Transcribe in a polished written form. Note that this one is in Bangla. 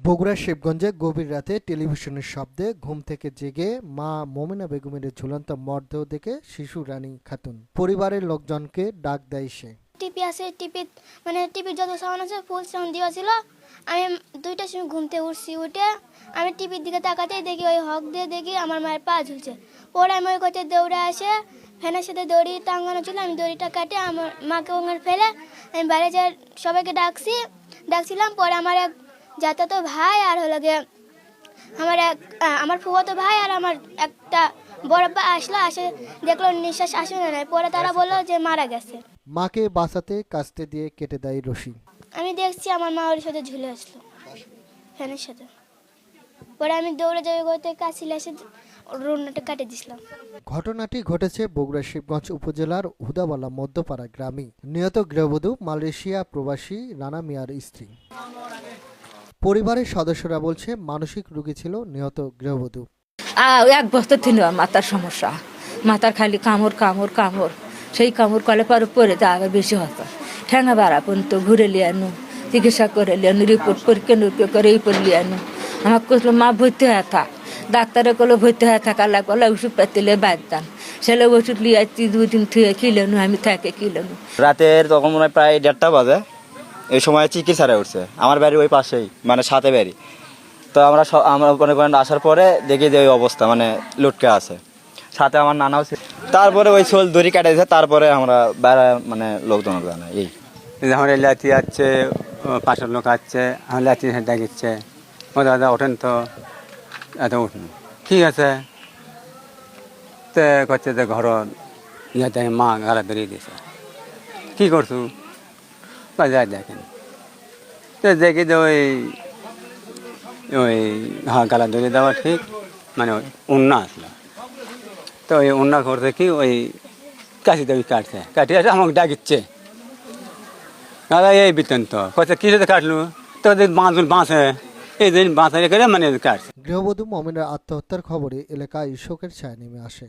বগুড়ার শিবগঞ্জে গভীর রাতে টেলিভিশনের শব্দে ঘুম থেকে জেগে মা মোমেনা বেগমের ঝুলন্ত মরদেহ দেখে শিশু রানী খাতুন পরিবারের লোকজনকে ডাক দেয় সে। টিপি আছে, টিপির যত সাউন্ড আছে ফুল সাউন্ড দেওয়া ছিল। আমি 2টার সময় ঘুমতে উঠে আমি টিপির দিকে তাকাতেই দেখি ওই হক দিয়ে দেখি আমার মায়ের পা ঝুলছে। পরে আমি ওই কোথায় দৌড়ে আসে ফ্যানের সাথে দড়ি টাঙানো ছিল, আমি দড়িটা কাটে আমার মাকে ওখানে ফেলে আমি বাইরে যাই সবাইকে ডাকছিলাম। পরে আমার এক যাতাতো ভাই আর হলো গিয়ে আমার ফুফাতো ভাই আর আমার একটা বড় আপা আসে দেখলো নিঃশ্বাস আসে না, পরে তারা বললো যে মারা গেছে। মাকে বাঁচাতে কাস্তে দিয়ে কেটে দেয় রশি। আমি দেখছি আমার মা ওর সাথে ঝুলে আসলো ফ্যানের সাথে। পরে আমি দৌড়ে যাই করতে কাছিলে এসে রুনাটা কাটে দিছিলাম। ঘটনাটি ঘটেছে বগুড়া শিবগঞ্জ উপজেলার হুদাবালা মধ্যপাড়া গ্রামে। নিহত গৃহবধূ মালয়েশিয়া প্রবাসী রানা মিয়ার স্ত্রী। পরিবারের সদস্যরা বলছে মানসিক রোগী ছিল নিহত গৃহবধূ। 1 বছর থেকে মাথার সমস্যা, মাথার খালি কামড় সেই কামড় কলে পরে তা আবার বেশি হতো। ঠেঙা বাড়া পর্যন্ত ঘুরে লিয়ে আনু, চিকিৎসা করে লিয়ে আনু, রিপোর্ট পরীক্ষা করে লিয়ে আনু। আমার কইলো মা ভর্তি হয়ে থাক, ডাক্তারে কলো ভর্তি হয়ে থাকা লাগলে ওষুধ পাতি লিয়ে বাদ দান। ছেলে ওষুধ লিয়ে আসছি 2 দিন থেকে কিলেনু, আমি থাকে কিলেনু। রাতের তখন মনে হয় প্রায় 1:30টা বাজে। এই সময় চিকিৎসারে উঠছে, আমার বাড়ি ওই পাশেই, মানে সাথে বাড়ি। তো আমরা মনে করেন আসার পরে দেখি যে ওই অবস্থা, মানে লুটকে আছে, সাথে আমার নানাও ছিল। তারপরে ওই শোল দড়ি কাটা দিয়েছে, তারপরে আমরা বাইরে মানে লোকজন জানা এই আমার লাঠি আছে, পাশের লোক আছে, আমার লাঠি হেঁটে গেছে, ও দাদা ওঠেন তো, এত উঠুন ঠিক আছে। তো করছে যে ঘর ইয়েতে মা গালা ধরিয়ে দিয়েছে, কী করছু যাই দেখেন। তো দেখি যে ওই গালা ধরিয়ে দেওয়া ঠিক, মানে ওই উন্না আসলো। তো ওই উন্না করছে কি ওই কাশি দেবী কাটিয়ে আসে আমাকে ডাকিচ্ছে, দাদা এই বিতেন তো কচ্ছে কী সাথে কাটলু, তো বাঁচে এই দিন বাঁচা করে মানে কাটছে। গৃহবধূ মোমেনার আত্মহত্যার খবরে এলাকায় শোকের ছায়া নেমে আসে।